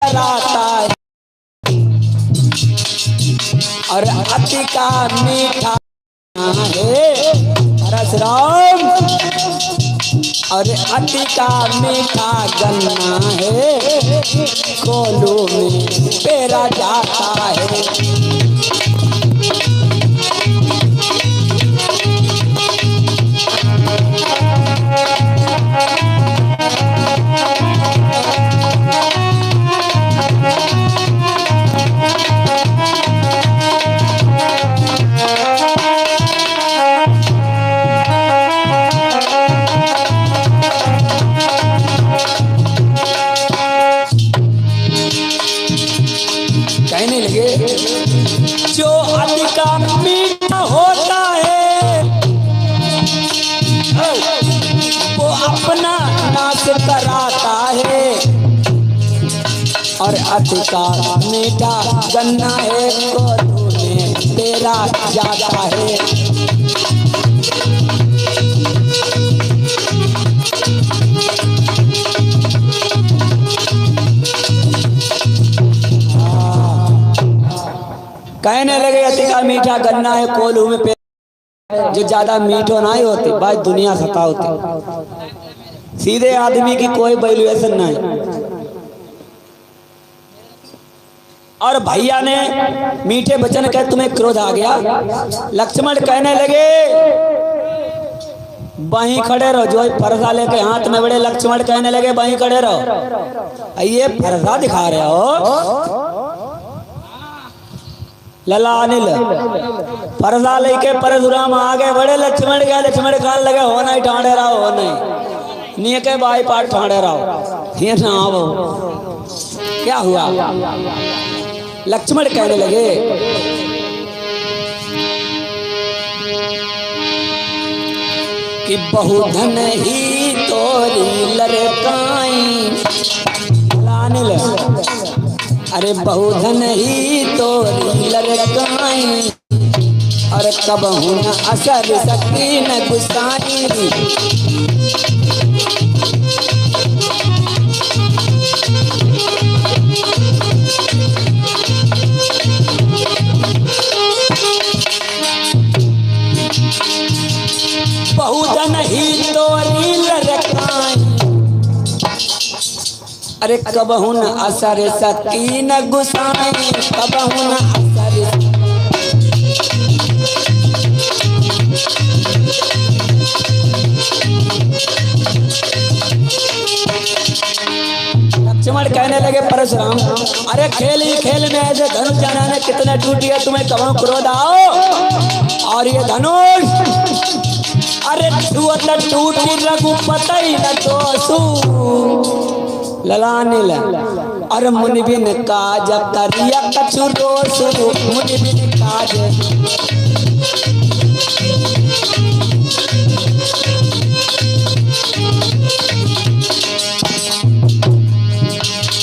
कराता है और अति का मीठा है परशुराम और अति का मीठा गन्ना है कोलू में पेरा जाता है। कहने लगे जो अति का मीठा होता है वो अपना नाश कराता है और अति का मीठा गन्ना है कोलू में पेरा जाता है। कहने लगे अति का मीठा गन्ना है कोलू में पेरा, जो ज्यादा मीठो नहीं होते भाई दुनिया सता होती, सीधे आदमी की कोई वैल्यूएशन नहीं। और भैया ने मीठे वचन कह तुम्हें क्रोध आ गया। लक्ष्मण कहने लगे वहीं खड़े रहो, जो फरसा लेके हाथ में बड़े लक्ष्मण कहने लगे वहीं खड़े रहो, ये फरसा दिखा रहे हो लला अनिल फरसा लेके परशुराम आगे बड़े लक्ष्मण गया, लक्ष्मण कहने लगे हो नहीं ठाणे रहो हो नहीं के बाई पाठ ठाणे रहो ये ना आओ क्या हुआ। लक्ष्मण कहने लगे कि बहुधन ही तोरी लड़काई अनिल, अरे बहुधन ही तोरी लड़काई और कब हुन असर सकी न गुस्साई। बहुधन ही तोरी लड़काई अरे कब हुन असर सकी न गुस्साई, कब हुन असर। लक्ष्मण कहने लगे परशुराम अरे खेल ही खेल में ऐसे धनुष जाने कितने टूटी है, तुम्हें कब क्रोध आओ। और ये धनुष अरे टूटी रघुपति न दोषु ललानिल अरे मुनि बिन काज करिया कछु रोसु मुनि बिन काज।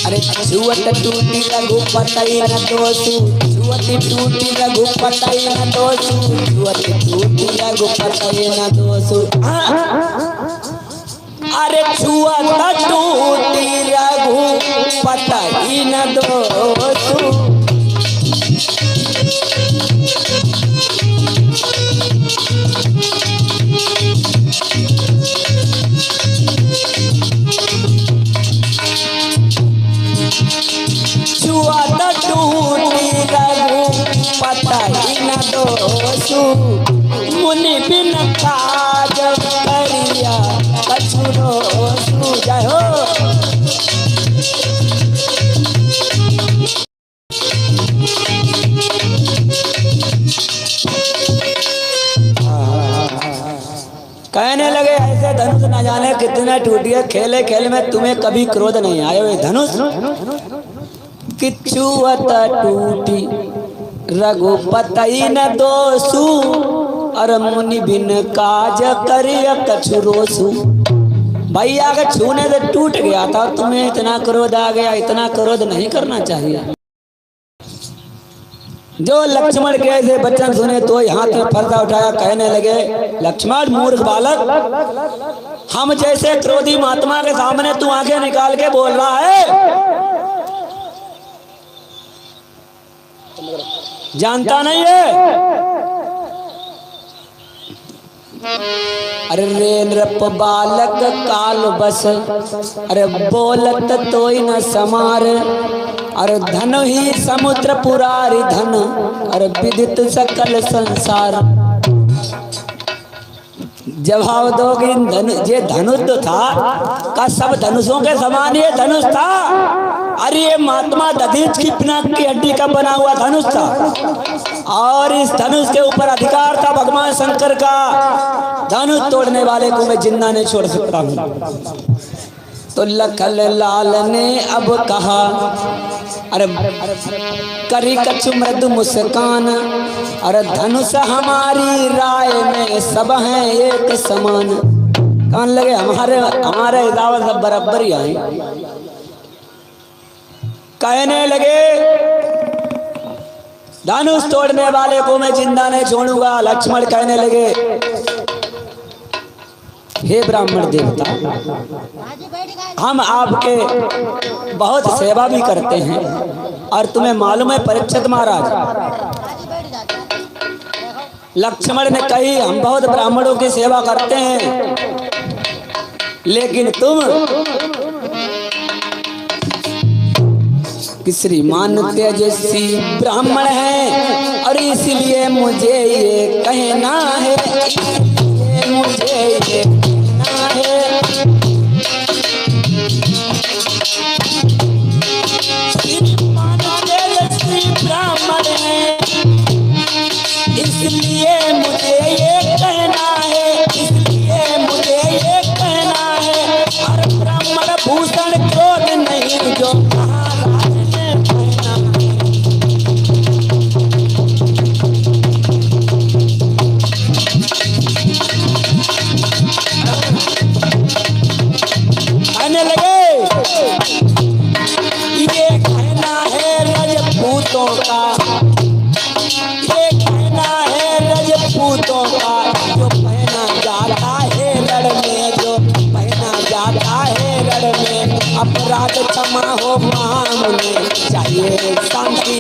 अरे छुअत टूटी रघुपति न दोषु, छुअत टूटी रघुपति न दोषु, छुअत टूटी रघुपति न दोषु। अरे छुअत टूटी रघुपति न दोषु। छुअत टूटी रघुपति न दोषु मुनि बिन काज करिया कछु रोसु। जय हो। कहने लगे ऐसे धनुष न जाने कितने टूटिए, खेले खेल में तुम्हें कभी क्रोध नहीं आया। ये धनुष कि छुअत टूटी रघुपति न दोषु और मुनि बिन काज करिया कछु रोसु। भैया के छूने से टूट गया था, तुम्हें इतना क्रोध आ गया। इतना क्रोध नहीं करना चाहिए। जो लक्ष्मण के ऐसे वचन सुने तो हाथ में फरसा उठाया, कहने लगे लक्ष्मण मूर्ख बालक, हम जैसे क्रोधी महात्मा के सामने तू आंखें निकाल के बोल रहा है। जानता नहीं है? अरे रे नृप बालक काल बस, अरे बोलत तोई न समार, अरे धन ही समुद्र पुरारी धन, अरे विदित सकल संसार। जवाब दोगी ये धनुष था का सब धनुषों के समान ये धनुष था? अरे ये महात्मा दधीच की पिनाक की हड्डी का बना हुआ धनुष था, और इस धनुष के ऊपर अधिकार था भगवान शंकर का। धनुष तोड़ने वाले को मैं जिंदा नहीं छोड़ सकता हूँ। तो लखन लाल ने अब कहा, अरे करी कछु मृदु मुस्कान, अरे धनुष हमारी राय में सब हैं एक समान। कान लगे हमारे हिसाब सब बराबर ही आए। कहने लगे धनुष तोड़ने वाले को मैं जिंदा नहीं छोड़ूंगा। लक्ष्मण कहने लगे, हे ब्राह्मण देवता, हम आपके बहुत सेवा भी करते हैं, और तुम्हें मालूम है परीक्षित महाराज, लक्ष्मण ने कही हम बहुत ब्राह्मणों की सेवा करते हैं, लेकिन तुम श्रीमान तेजस्वी ब्राह्मण हैं, और इसलिए मुझे ये कहना है, मुझे ये कहना है, श्रीमान तेजस्वी ब्राह्मण हैं, इसलिए मुझे ये कहना है, इसलिए मुझे ये कहना है, और ब्राह्मण भूषण क्रोध नहीं जो अपराध क्षमा हो मामले चाहिए शांति।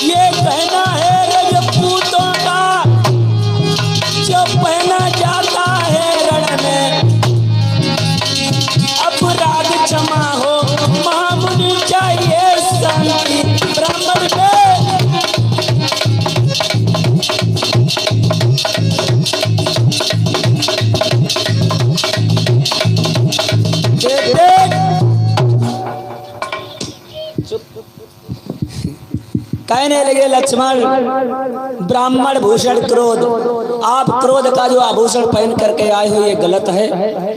ये कहना है रजपूतों का, जो पहना जाता है रण में, अपराध क्षमा हो मामूली चाहिए शांति। ब्राह्मण के कहने लगे लक्ष्मण, ब्राह्मण भूषण क्रोध, आप क्रोध का जो आभूषण पहन करके आए हो ये गलत है,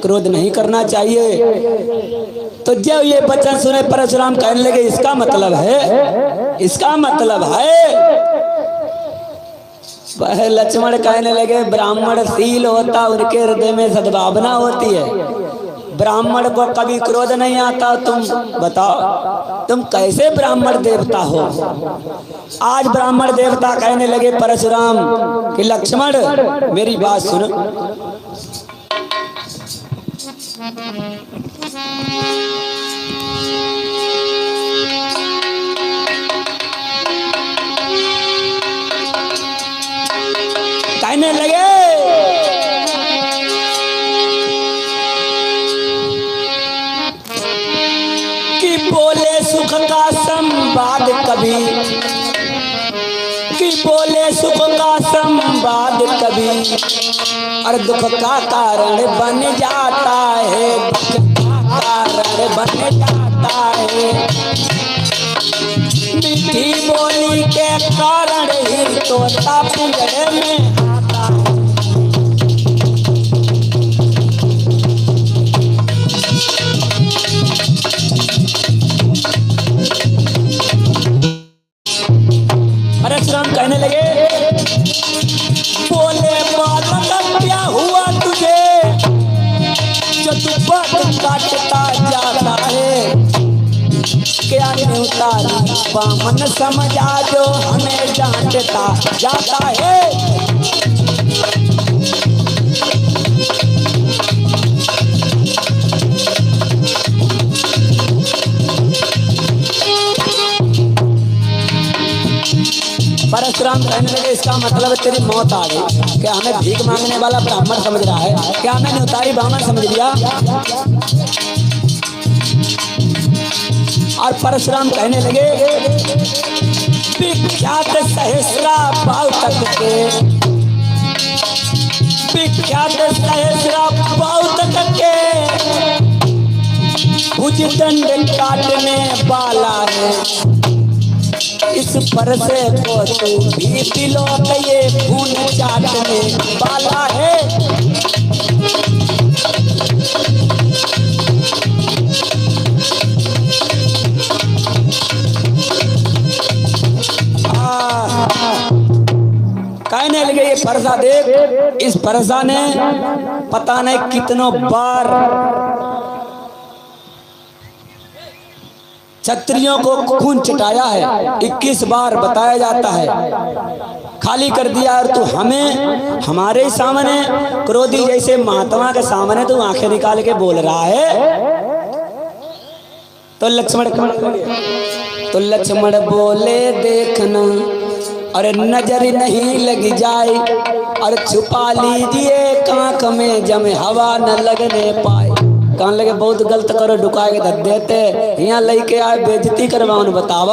क्रोध नहीं करना चाहिए। तो जब ये वचन सुने परशुराम कहने लगे इसका मतलब है, इसका मतलब है, वह लक्ष्मण कहने लगे ब्राह्मण शील होता, उनके हृदय में सद्भावना होती है, ब्राह्मण को कभी क्रोध नहीं आता। तुम बताओ तुम कैसे ब्राह्मण देवता हो? आज ब्राह्मण देवता कहने लगे परशुराम कि लक्ष्मण मेरी बात सुनो, कहने लगे कि बोले सुख का संवाद कभी, कि बोले सुख का संवाद कभी, और दुख का कारण बन जाता है, दुख का कारण बन जाता है। मीठी बोली के कारण ही तोता पिंजरे में आता है। परशुराम कहने लगे बोले बालक क्या हुआ तुझे, जो तू बात काटता जाता है, क्या नहीं उतारी बामन समझा जो हमें डांटता जाता है। परशुराम कहने लगे इसका मतलब तेरी मौत आ गई। क्या हमें भीख मांगने वाला ब्राह्मण समझ रहा है? क्या हमें न्यौतारी ब्राह्मण समझ लिया? और परशुराम कहने लगे विख्यात सहस्रा पाव तक के, विख्यात सहस्रा पाव तक के भुजदंड काटने वाला है। इस पर से को तू भी दिलो ये खून चाटने वाला है। कहने लगे ये फरसा देख, इस फरसा ने पता नहीं कितनों बार क्षत्रियों को खून चटाया है। 21 बार बताया जाता है, खाली कर दिया। और तू हमें हमारे सामने क्रोधी जैसे महात्मा के सामने तू आंखें निकाल के बोल रहा है। तो लक्ष्मण बोले देखना और नजर नहीं लग जाए और छुपा लीजिए कांख में जमे हवा न लगने पाए। कहने लगे बहुत गलत करो, डुकाए के धद देते यहाँ लेके आए बेइज्जती करवाओ। बताओ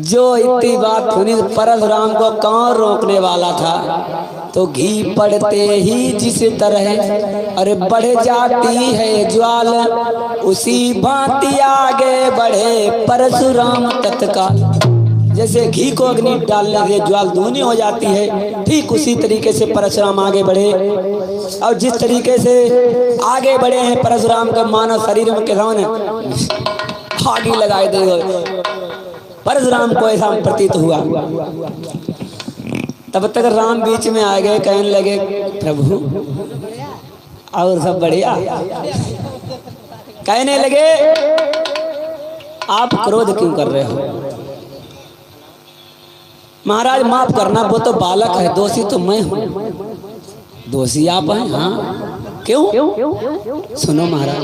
जो इतनी बात सुनी परशुराम को कौन रोकने वाला था? तो घी पड़ते ही जिस तरह अरे बढ़ जाती है ज्वाल, उसी भांति आगे बढ़े परशुराम तत्काल। जैसे घी को अग्नि डालने से ज्वाल दूनी हो जाती है, ठीक उसी तरीके से परशुराम आगे बढ़े। और जिस तरीके से आगे बढ़े हैं परशुराम के मानव शरीर में के सामने आगे लगाए दे परशुराम को ऐसा प्रतीत हुआ। तब तक राम बीच में आ गए, कहने लगे प्रभु और सब बढ़िया। कहने लगे आप क्रोध क्यों कर रहे हो? महाराज माफ करना, वो तो बालक है, दोषी तो मैं हूं। दोषी आप हैं? हाँ। क्यों? सुनो महाराज,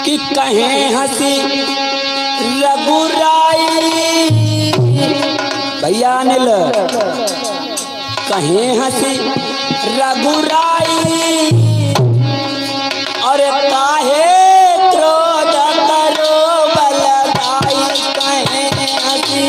कि कहें हंसी रघुराई, भैया अनिल, कहें हंसी रघुराई और काहे क्रोध करो बलदाई। कहें हंसी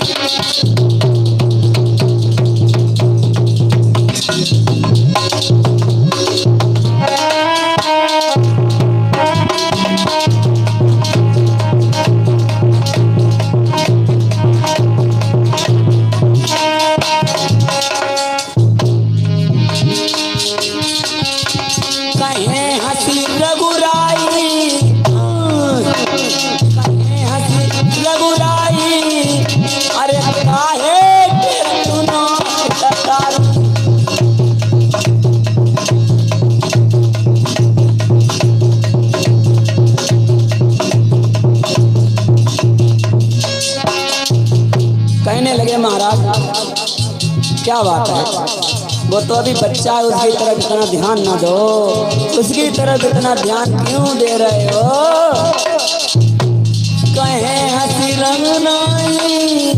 क्या बात है? वो तो अभी बच्चा है, उसकी तरफ इतना ध्यान ना दो। उसकी तरफ इतना ध्यान क्यों दे रहे हो? कहे हंसी रंगनाई,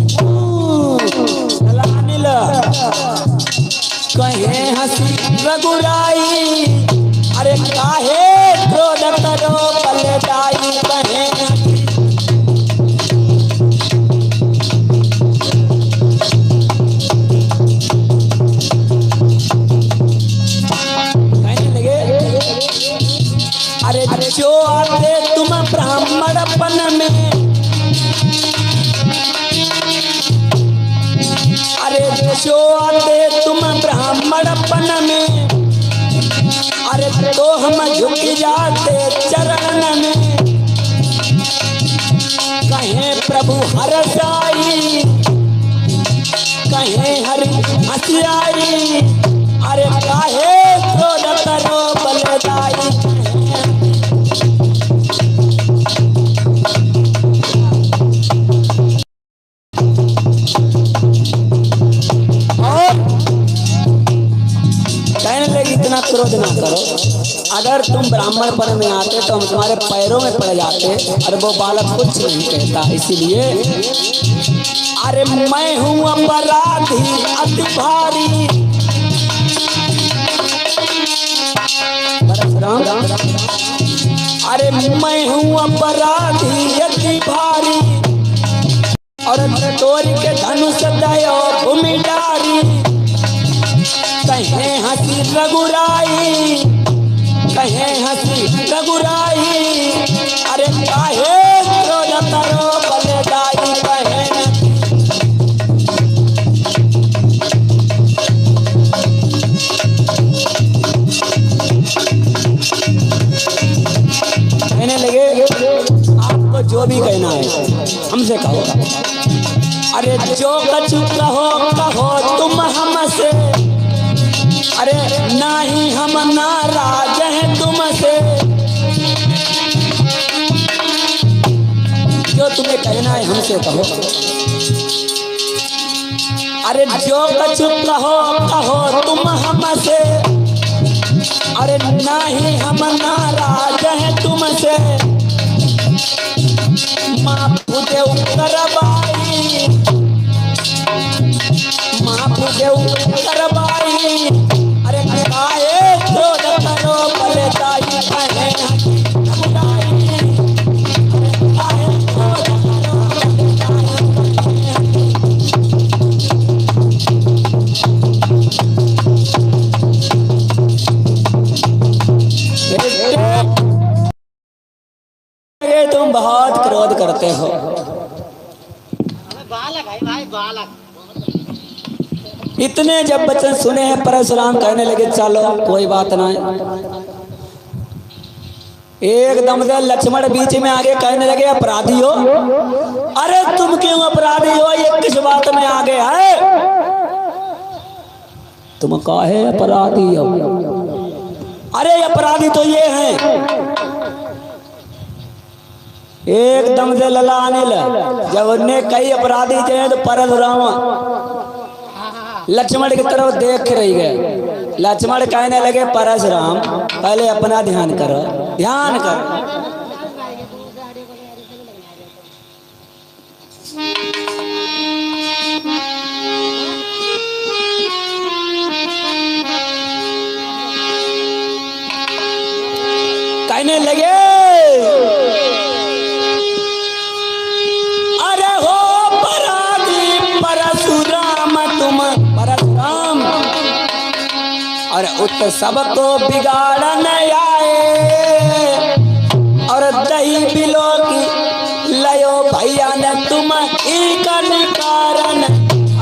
कहे हंसी रघुराई, अरे काहे क्रोध करो बलदाई। कहे जो आते तुम ब्राह्मणपन में, अरे जो आते तुम ब्राह्मणपन में, अरे तो हम झुक जाते चरण में। कहें प्रभु हरसाई, कहें हरि हंसियाई, अरे काहे क्रोध करो अगर तुम ब्राह्मण पर में आते तो हम तुम्हारे पैरों में पड़ जाते, और वो बालक कुछ नहीं कहता। इसीलिए अरे मैं हूँ अपराधी अति भारी, अरे मैं हूँ अपराधी अति भारी, और तोड़ के धनुष दयो भूमि डारी। कहें हंसी रघुराई, कहें हंसी रघुराई, अरे काहे क्रोध करो बलदाई। कहने लगे आपको जो भी कहना है हमसे कहो। अरे जो कछु कहो कहो तुम हमसे, अरे नहीं हम नाराज हैं तुमसे। जो तुम्हें कहना है हमसे कहो। अरे जो कछु कहो कहो तुम हमसे, अरे नहीं हम नाराज हैं तुमसे। माफ देव करबाई, माफ देव करबाई, अरे काहे क्रोध करो बलदाई। कहे तुम बहुत क्रोध करते हो। बालक है भाई, बालक। इतने जब वचन सुने हैं परशुराम कहने लगे चलो कोई बात नहीं। एकदम से लक्ष्मण बीच में आगे कहने लगे अपराधी हो। अरे तुम क्यों अपराधी हो, ये किस बात में आगे है? तुम काहे अपराधी हो? अरे अपराधी तो ये हैं। एकदम से ललाने लग, जब उन्हें कई अपराधी थे तो परशुराम लक्ष्मण की तरफ देख रही गए। लक्ष्मण कहने लगे परशुराम पहले अपना ध्यान करो, ध्यान करो। कहने लगे अरे हो अपराधी परशुराम तुम, परशुराम और उत सबको बिगाड़न आए, और दही बिलो की लयो भैया ने तुम एक कारण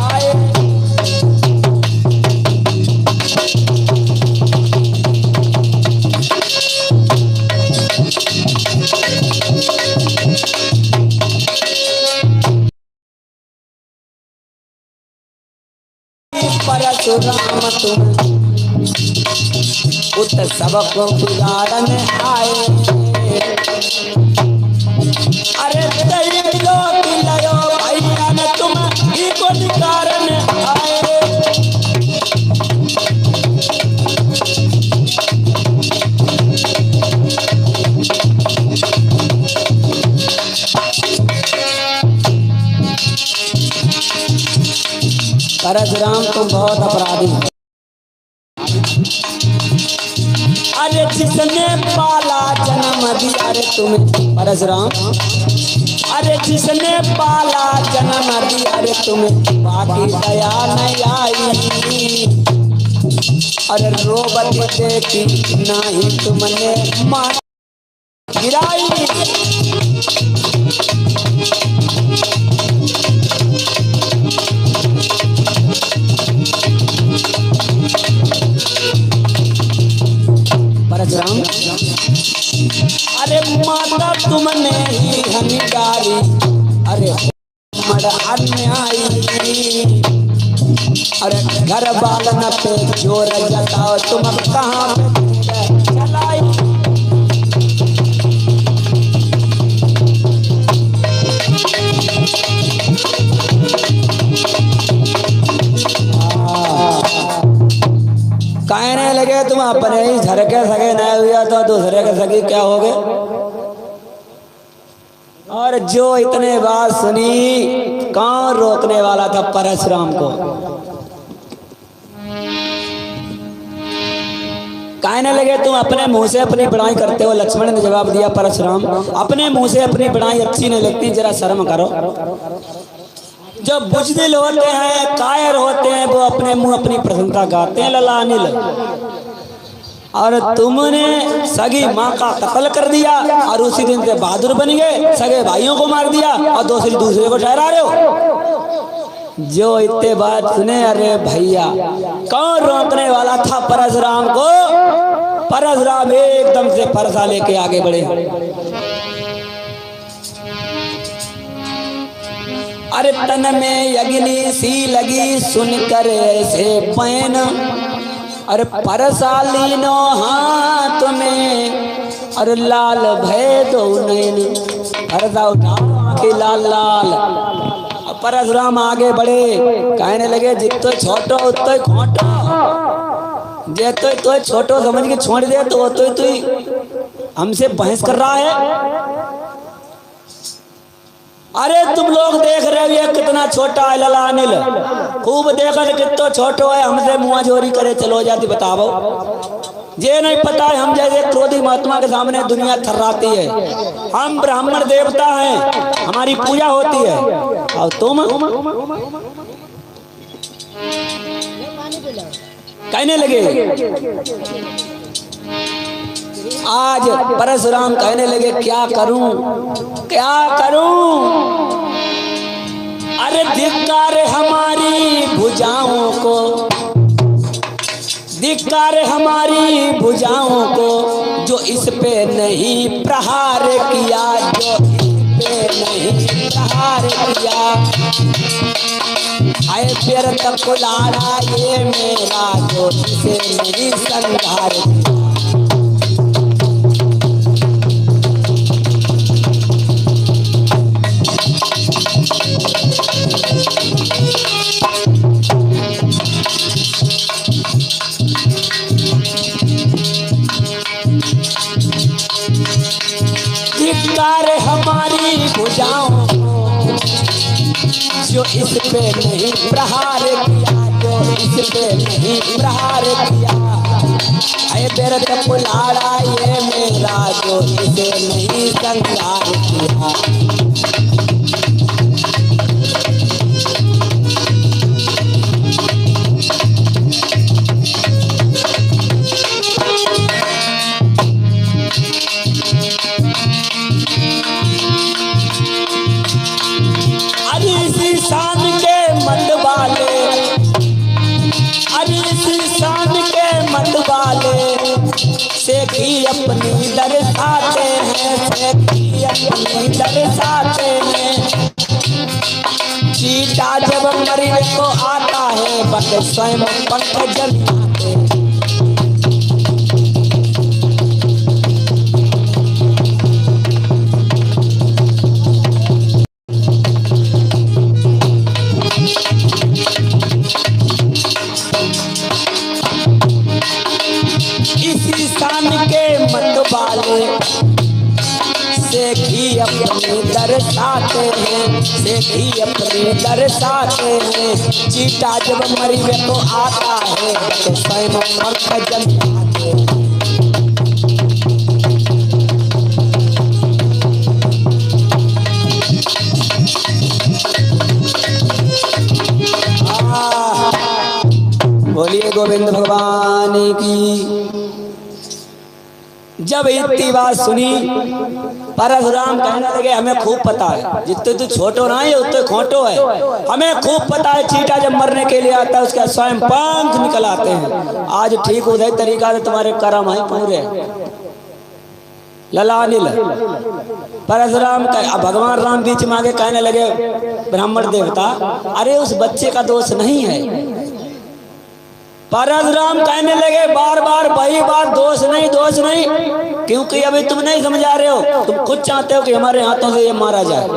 आए। परशुराम तुम उत सबको बिगाड़न आए, अरे दही बिलो की लयो भैया ने तुम एको कारण आए। परशुराम तुम बहुत अपराधी हो। अरे जिसने पाला जन्म दिया रे तुम्हें परशुराम, अरे जिसने पाला जन्म दिया रे तुम्हें बाकी दया नहीं आई। अरे रोबती देखी नहीं तुमने मां गिराई। परशुराम अरे माता तुमने ही हमी डाली, अरे मर अन्यायी। अरे घर बालन पे जोर जताओ तुम अब कहाँ पे चलाई। कहने लगे तुम तुम अपने ही झरके सगे नहीं हुआ तो दूसरे के सगी क्या हो गए। और जो इतने बात सुनी, कौन रोकने वाला था परशुराम को। कहने लगे तुम अपने मुंह से अपनी बड़ाई करते हो। लक्ष्मण ने जवाब दिया, परशुराम अपने मुंह से अपनी बड़ाई अच्छी नहीं लगती, जरा शर्म करो। जो बुजदिल होते हैं, कायर होते हैं, वो अपने मुंह अपनी प्रशंसा गाते हैं। लला अनिल, और तुमने सगी माँ का कत्ल कर दिया और उसी दिन से बहादुर बन गए, सगे भाइयों को मार दिया और दूसरे को ठहरा रहे हो। जो इतने बात सुने, अरे भैया कौन रोकने वाला था परशुराम को। परशुराम एकदम से फरसा लेके आगे बढ़े। अरे तन में अग्नि सी लगी सुनकर ऐसे पैन, अरे परसाली नो हाथ में, अरे लाल भय दो नैन, परसा उठा के लाल लाल। परशुराम आगे बढ़े, कहने लगे जितो छोटो उतो खोटो, जे तो छोटो समझ के छोड़ दे तो तू हमसे बहस कर रहा है। अरे तुम लोग देख रहे हो ये कितना छोटा है लला अनिल, खूब देखो कितना छोटो है, हमसे मुँह जोरी करे चलो जाती। बताओ ये नहीं पता है हम जैसे क्रोधी महात्मा के सामने दुनिया थर्राती है। हम ब्राह्मण देवता हैं, हमारी पूजा होती है, और तुम कहने लगे। आज परशुराम कहने लगे क्या करूं क्या करूं। अरे धिक्कार हमारी भुजाओं को, धिक्कार हमारी भुजाओं को, जो इस पे नहीं प्रहार किया, जो इस पे नहीं प्रहार किया। आए फिर तक लाड़ा ये मेरा, जो इसे नहीं संहार किया। धिक्कार हमारी भुजाओं को, जो इस पे नहीं प्रहार किया, जो इस पे नहीं प्रहार किया। ऐ बेर तक लाड़ा ये मेरा, जो इसे नहीं संहार किया। सेठी अपनी दर्शाते हैं, सेठी अपनी दर्शाते हैं। चीटा जब मरने को आता है, बस स्वयं पंख जलाते हैं। इसी शान के मतवाले सेठी अपनी दर्शाते हैं, सेठी अपनी दर्शाते हैं। चीटा जब मरने को आता है, तो स्वयं पंख जलाते हैं। बोलिए गोविंद भगवान की। जब इतनी बात सुनी, परशुराम कहने लगे हमें खूब पता है, जितने तू छोटो ना है उतने खोटो है। हमें खूब पता है चीटा जब मरने के लिए आता है उसका स्वयं पंख निकल आते हैं। आज ठीक उधर तरीका से तुम्हारे कर्म है पूरे। लला अनिल, परशुराम का भगवान राम बीच में आगे कहने लगे, ब्राह्मण देवता अरे उस बच्चे का दोष नहीं है। परशुराम कहने लगे बार बार वही बात, दोष नहीं दोष नहीं, क्योंकि अभी तुम नहीं समझा रहे हो। तुम खुद चाहते हो कि हमारे हाथों से ये मारा जाए।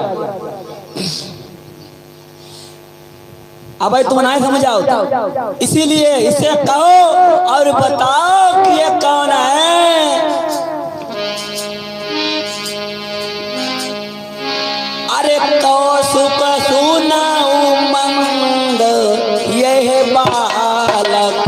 अब भाई तुम ना समझाओ, इसीलिए इसे कहो और बताओ कि ये कौन है। अरे कौसुक सुना उमंग यह बालक,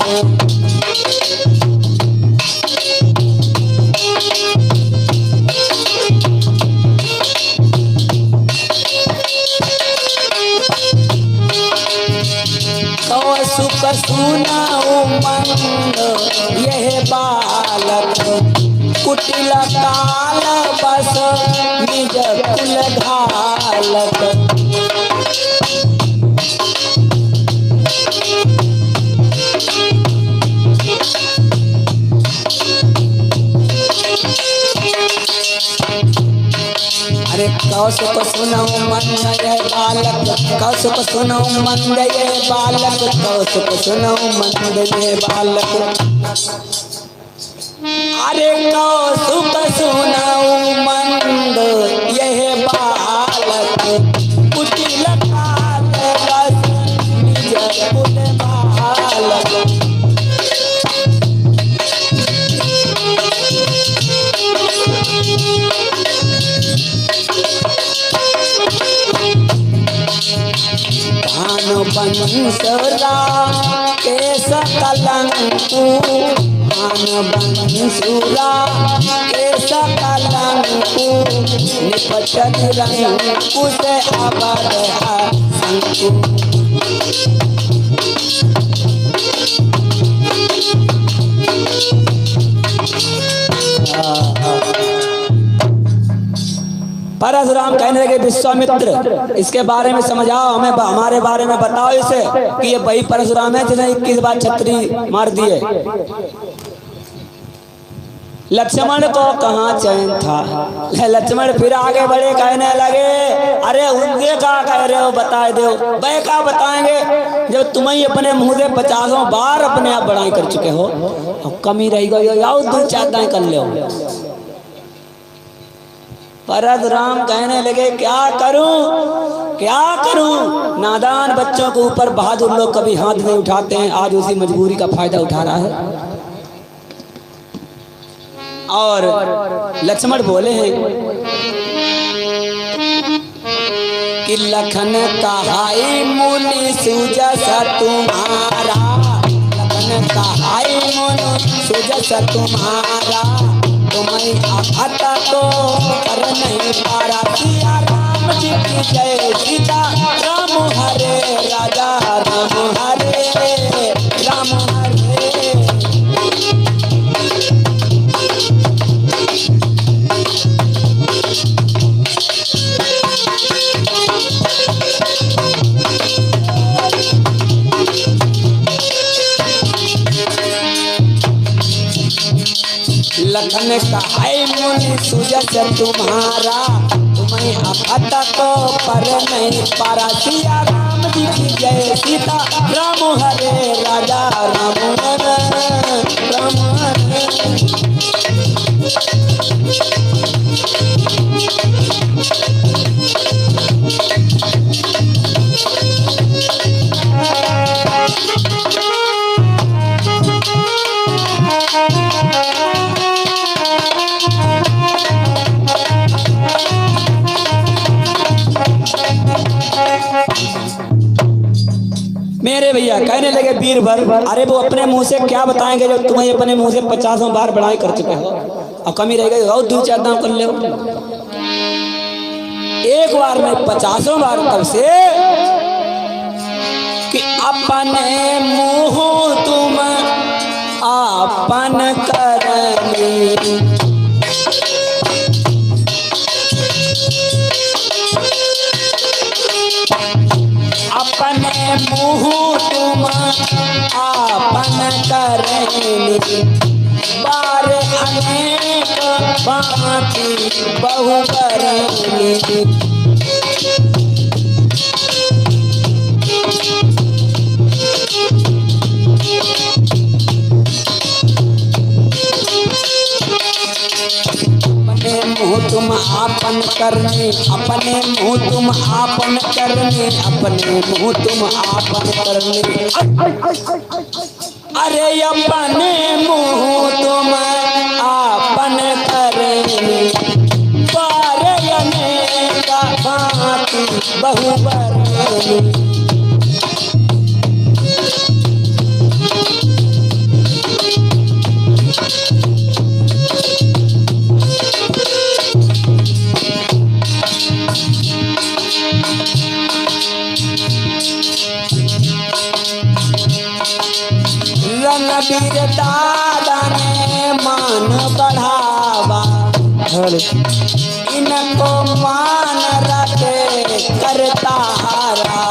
कौसुक सुना उमंग यह बालक, कुटिल काल बस निज कुल घालक। अरे कौसुक सुनौ मंद यह बालक, कौसुक सुनौ मंद यह बालक, कौसुक सुनौ मंद यह बालक। अरे कौसुक सुनौ मंद यह बालक, कुटिल काल बस निज कुल बालक। भानु बंसुरा केश कलंकु, भानु बंसुरा केश कलंकु, निपट निरंकु से अवर शंकु। परशुराम कहने लगे विश्वामित्र इसके बारे में समझाओ, हमें हमारे बारे में बताओ इसे कि ये वही परशुराम है जिन्हें 21 बार छतरी मार दिए। लक्ष्मण को कहाँ चैन था। लक्ष्मण फिर आगे बढ़े, कहने लगे अरे उनके क्या कह रहे हो, बता दो। वह क्या बताएंगे जब तुम ही अपने मुंह से 50 बार अपने आप बड़ाई कर चुके हो, कमी रही गई आओ 2-4 दाएं कर लो। परशुराम कहने लगे क्या करूं क्या करूं, नादान बच्चों के ऊपर बहादुर लोग कभी हाथ नहीं उठाते हैं, आज उसी मजबूरी का फायदा उठा रहा है। और लक्ष्मण बोले हैं कि लखन कहाई मुनि सुजस तुम्हारा, लखन कहाई मुनि सुजस तुम्हारा, तुम्हें आता तो कर नहीं पारा। सिया राम जी की जय, सीता राम हरे राजा राम हरे राम हरे। लखन कहाई मुनि सुजस तुम्हारा, तुम्हें आता तो पर नहीं पारा। सिया राम जी की जय, सीता राम हरे राजा राम हरे राम हरे। मेरे भैया कहने लगे वीरभर, अरे वो अपने मुंह से क्या बताएंगे जो तुम्हें अपने मुंह से 50 बार बड़ाई कर चुके हो, और कमी रह गई और 2-4 दाम कर ले। एक बार में 50 बार कब से कि अपने मुंह तुम आपन करनी, अपने मुँह तुम आपन करनी, बार अनेक बाती बहु करनी। अपने मुँह तुम आपन करने, अपने मुँह तुम आपन करने, अपने मुँह तुम आपन करने। अरे अपने मुँह तुम आपन करने, पारने का भांति बहुबरनी। रणबीर दादा ने मान बढ़ावा, इनको मान रखे करता हारा।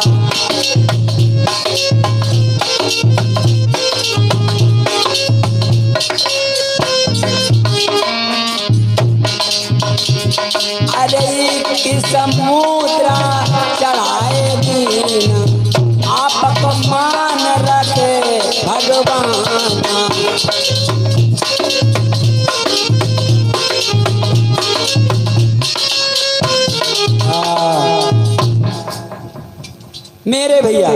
अरे कि समुद्रा चढ़ाए दीना, आपको मान रखे भगवान। मेरे भैया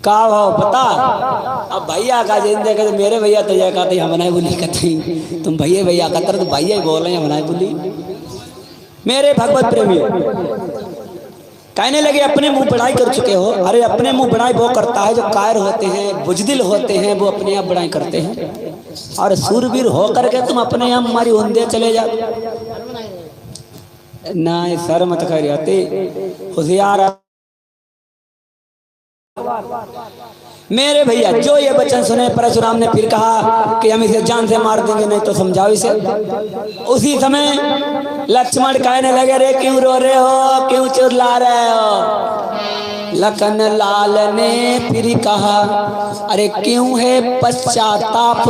का भाव पता, अब भैया का जिंदे कहते मेरे भैया तो यह कहते हम नहीं बोली कहते, तुम भैया भैया कहते तो भैया ही बोल रहे हैं हम नहीं बोली। मेरे भगवत प्रेमी कहने लगे अपने मुंह बड़ाई कर चुके हो। अरे अपने मुंह बड़ाई वो करता है जो कायर होते हैं, बुजदिल होते हैं, वो अपने आप बड़ाई करते हैं। और सूरवीर हो करके तुम अपने आप हमारी हुंदे चले जाओ ना, सर मत करिए होशियार। मेरे भैया जो ये वचन सुने, परशुराम ने फिर कहा कि हम इसे जान से मार देंगे, नहीं तो समझाओ इसे। उसी समय लक्ष्मण कहने लगे रे क्यों रो रहे हो, क्यों चिल्ला रहे हो। लखन लाल ने फिर कहा अरे क्यों है पश्चाताप,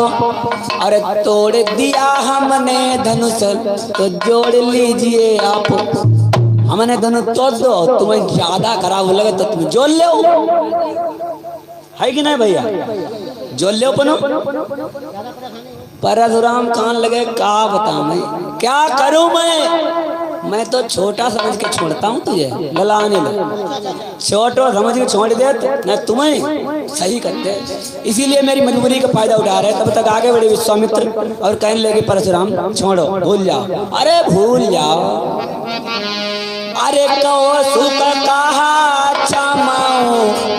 अरे तोड़ दिया हमने धनुष तो जोड़ लीजिए आप। हमने धनुष तोड़ दो, तुम्हें ज्यादा खराब लगे तो तुम जोड़ लो, है कि नहीं भैया, जोड़ लो पनो। परशुराम कान लगे का बताऊं मैं, क्या करूं मैं तो छोटा समझ के छोड़ता हूं तुझे, ललाने लगा छोटो समझ के छोड़ दे न तुम्हें सही करते। इसीलिए मेरी मजबूरी का फायदा उठा रहे। तब तक आगे बढ़े विश्वामित्र और कहने लगे परशुराम छोड़ो, भूल जाओ। अरे भूल जाओ, अरे कहो सुख कहा क्षमाओ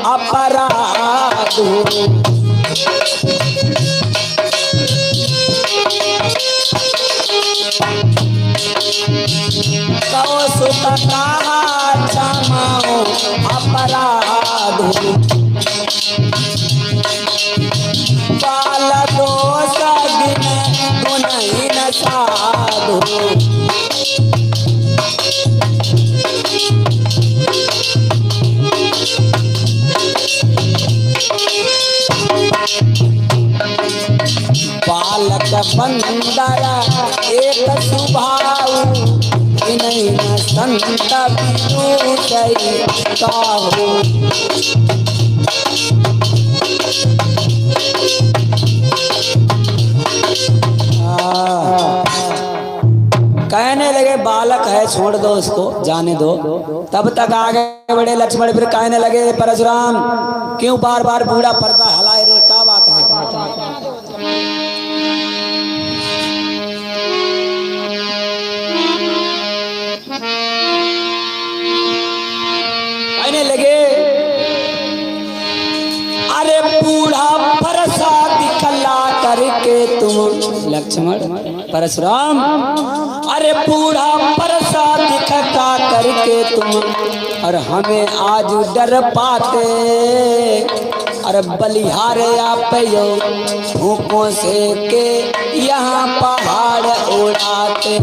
अपराध, कहो सुख कहा क्षमाओ अपराध, बाल दोष गुणहीन साधु। बालक बंदर एक स्वभाव, नहीं न संत विदुषई काहू। कहने लगे बालक है छोड़ दो उसको, जाने दो। तब तक आगे बड़े लक्ष्मण फिर कहने लगे परशुराम क्यों बार बार बूढ़ा पर्दा हलाए रे, क्या बात है। कहने लगे अरे बूढ़ा परसा दिखला करके तुम, लक्ष्मण परशुराम अरे बूढ़ा परसा दिखता करके तुम, और हमें आज डर पाते। अरे बलिहार आप यो भूखों से के यहाँ पहाड़ उड़ाते।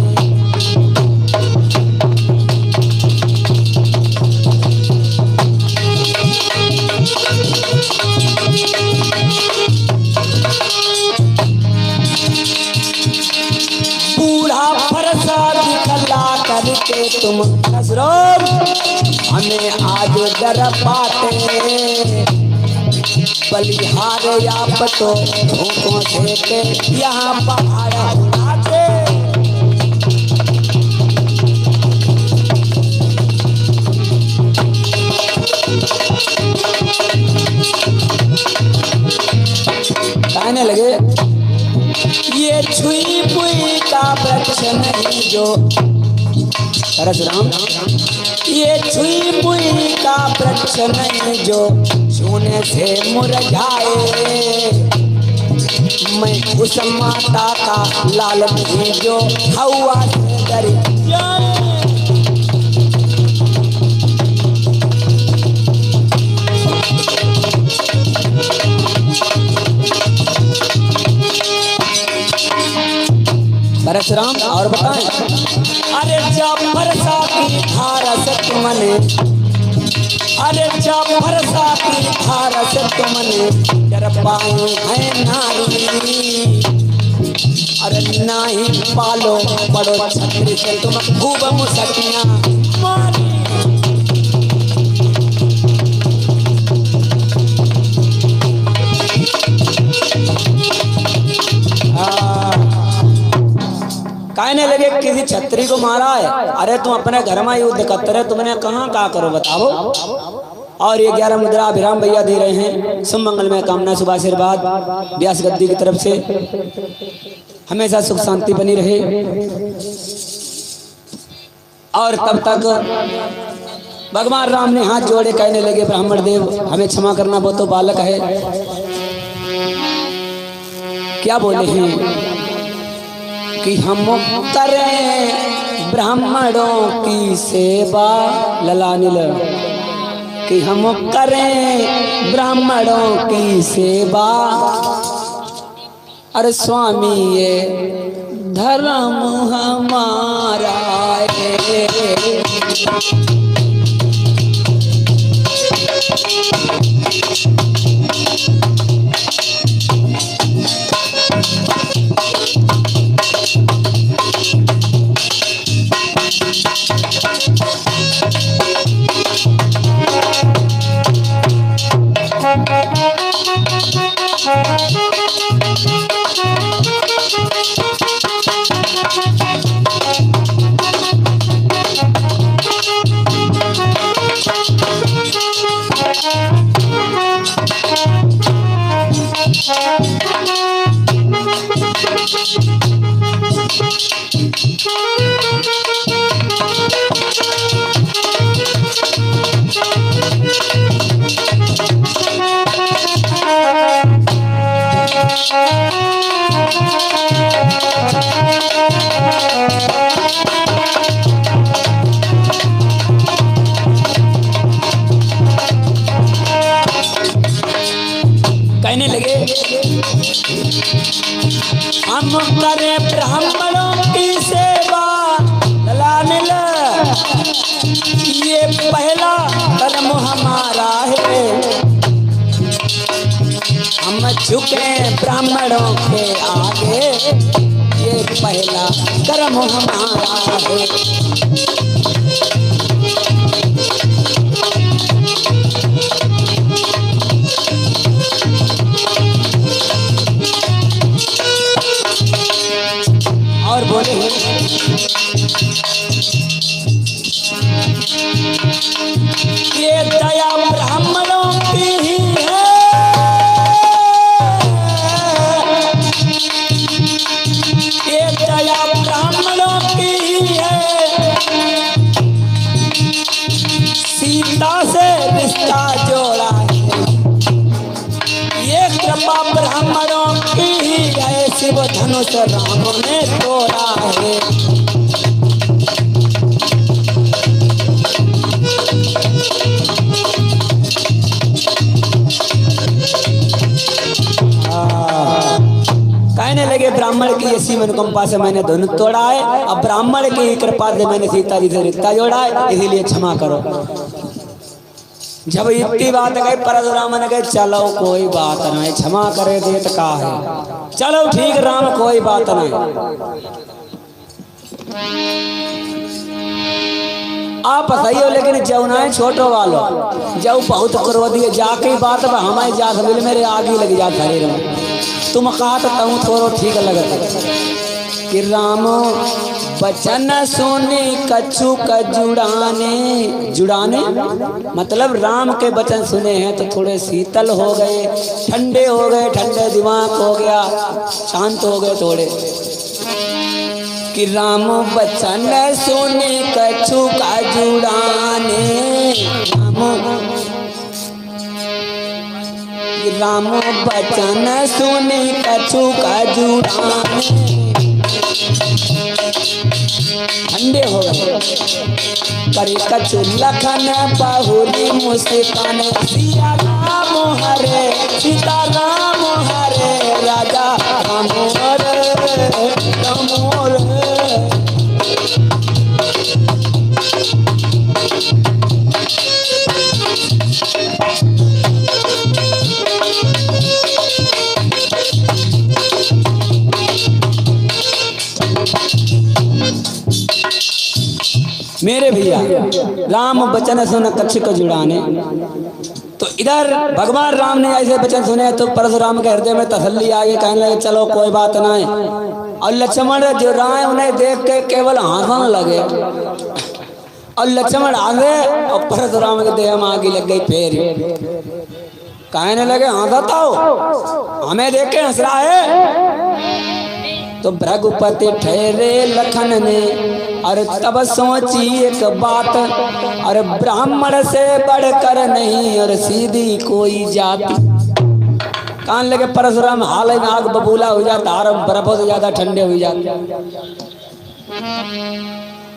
बूढ़ा फरसा दिखला करके तुम परशुराम हमें आज डर पाते। बलिहार आप तो भूखों से के यहाँ पहाड़ छुई पुई का वृक्ष नहीं जो परशुराम, ये छुई पुई का वृक्ष नहीं जो छूने से मुरझाए। मैं उस माता का लाल नहीं जो हवा से डर जाए। परशुराम और बताएं, अरे जाफर सा की धारा से तुमने, अरे जाफर सा की धारा से तुमने डर पाई है नारी। अरे नाही पालो पड़ो छतरी से तुम खूब मुसकियां मारी। कहने लगे किसी छत्री को मारा है, अरे तुम अपने घर में युद्ध करते रहे, तुमने कहाँ क्या करो बताओ। और ये 11 मुद्रा अभिराम भैया दे रहे हैं। शुभ मंगल में कामना, शुभ आशीर्वाद व्यास गद्दी की तरफ से, हमेशा सुख शांति बनी रहे। और तब तक भगवान राम ने हाथ जोड़े कहने लगे, ब्राह्मण देव हमें क्षमा करना, वो तो बालक है। क्या बोले हैं कि हम करें ब्राह्मणों की सेवा, ललानिल कि हम करें ब्राह्मणों की सेवा। अरे स्वामी ये धर्म हमारा है। कहने लगे हम करें ब्राह्मणों की सेवा, लानिल ये पहला कर्म हमारा है। हम झुके ब्राह्मणों के आगे, ये पहला कर्म हमारा है। और बोले ये दया ब्राह्मणों की ही है, ये दया ब्राह्मणों की ही है। सीता से रिश्ता जोड़ा है, ये कृपा ब्राह्मणों की ही है। शिव धनुष राम ने तोड़ा है। कहने लगे ब्राह्मण की ऐसी अनुकंपा से मैंने धनुष तोड़ा है, अब ब्राह्मण की कृपा से मैंने सीता जी से रिश्ता जोड़ा है, इसीलिए क्षमा करो। जब इतनी बात गई परशुराम ने कहे चलो कोई बात नहीं, क्षमा करे देत का है, चलो ठीक राम कोई बात नहीं। आप सही हो लेकिन जौना छोटो वालो जब बहुत क्रोधी है, जाके बात हमारे जा मिल मेरे आगे लग जा शरीर में। तुम कहा तो तू थोड़ा ठीक लगता कि राम बचन सुनी कछु का जुड़ाने, जुड़ाने मतलब राम के वचन सुने हैं तो थोड़े शीतल हो गए, ठंडे हो गए, ठंडे दिमाग हो गया, शांत हो गए थोड़े। कि राम बचन सुनी कछु का जुड़ाने, राम बचन सुनी कछु का जुड़ाने, ठंडे हो गए। करी कछु लखन बहुरी मुस्कान, सिया राम हरे सीता राम हरे, राजा राम हरे राम हरे। मेरे भैया राम वचन सुन कच्छ को जुड़ाने, तो इधर भगवान राम ने ऐसे वचन सुने तो परशुराम के हृदय में तसल्ली आ गई, कहने लगे चलो कोई बात ना है। और लक्ष्मण जो राय उन्हें देख के केवल हंसने लगे, और लक्ष्मण हंसे और परशुराम के देह में आगे लग गई फेर। कहने लगे हंसता हो, हमें देख के हंस रहा है। तो भृगुपति ठहरे लखन ने, अरे तब सोची एक बात, अरे ब्राह्मण से बढ़कर नहीं और सीधी कोई जाति। कान लगे परशुराम हाल में आग बबूला हो जाता, आरम बर्फों से ज्यादा ठंडे हो जाते।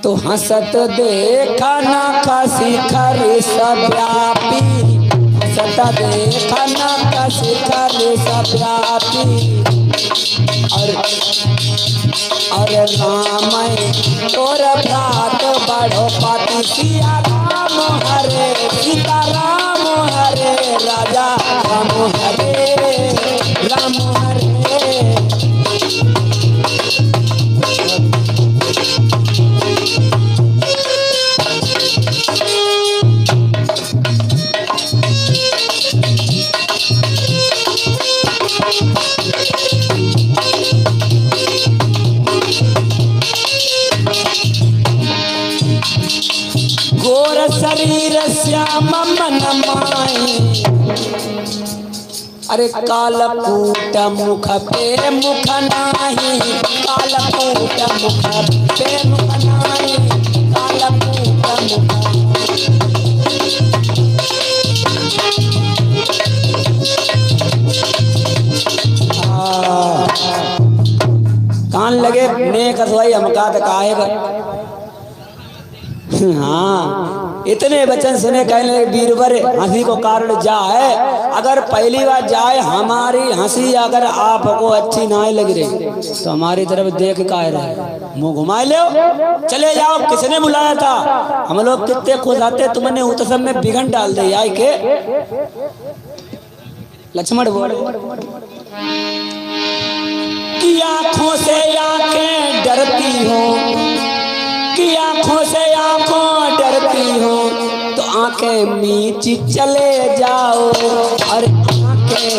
तो हंसत देखा ना खासी खरी सब व्यापी, हंसत देखा ना खासी खरी सब व्यापी। अरे राम तोर भ्रात बड़ो पाती, सिया राम हरे सीता राम हरे, राजा राम हरे राम हरे। गोर शरीर श्याम मन माई, अरे कालकूट मुख पे मुख नाही, कालकूट मुख पे मुख नाही, कालकूट मुख। कान लगे नेक असवाई हमका काहेगा। हाँ, इतने वचन सुने कहने बीरबर हंसी को कारण जा है। अगर पहली बार जाए हमारी हंसी अगर आपको अच्छी ना लग रही तो हमारी तरफ देख का रहे, मुंह घुमा लो, चले जाओ, किसने बुलाया था। हम लोग कितने खुश आते, तुमने उत्सव में बिघन डाल दी आई के। लक्ष्मण बोल कि आंखों से आंखें डरती हो, कि आंखों से आंखों डरती हो, तो आंखें मीची चले जाओ, और आंखें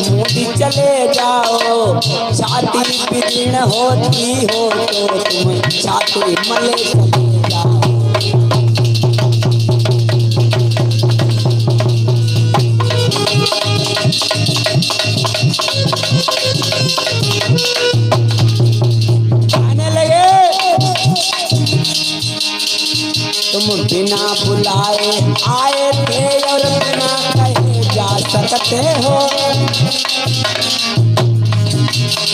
मूंदी चले जाओ। छाती पीड़ होती हो तो तुम छाती मले चले जाओ। तुम बिना बुलाए आए थे और बिना कहे जा सकते हो,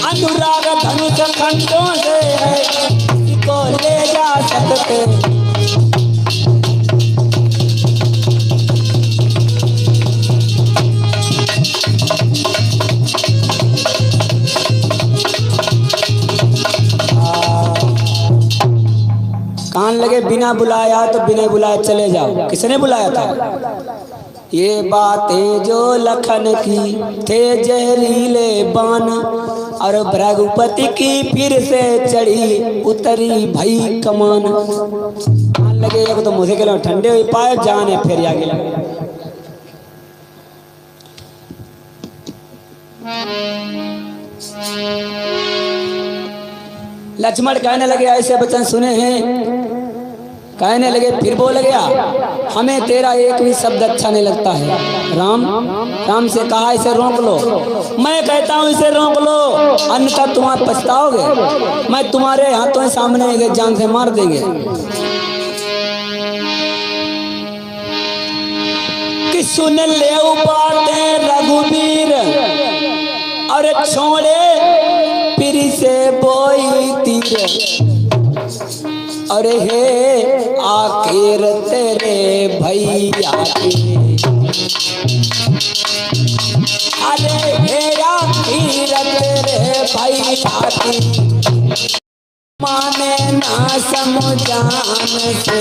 अनुराग धनुष खंडों से है को ले जा सकते। कान लगे बिना बुलाया तो बिना बुलाए चले जाओ, किसने बुलाया था। ये बातें जो लखन की थे जहरीले बान, और भृगुपति की फिर से चढ़ी उतरी भई कमान। कान लगे एक तो मुझे के ठंडे हुई पाए जाने फिर आगे लगे। लक्ष्मण कहने लगे ऐसे वचन सुने हैं, कहने लगे फिर बोल गया हमें तेरा एक भी शब्द अच्छा नहीं लगता है। राम से कहा इसे रोक लो, मैं कहता हूँ इसे रोक लो, अन्यथा तुम पछताओगे, मैं तुम्हारे हाथों सामने जान से मार देंगे। कि सुन ले बातें रघुवीर और छोड़े फिर से बोई तीर, अरे हे आखिर तेरे भैया की, अरे हे आखिर तेरे भैया की, माने ना समझान से।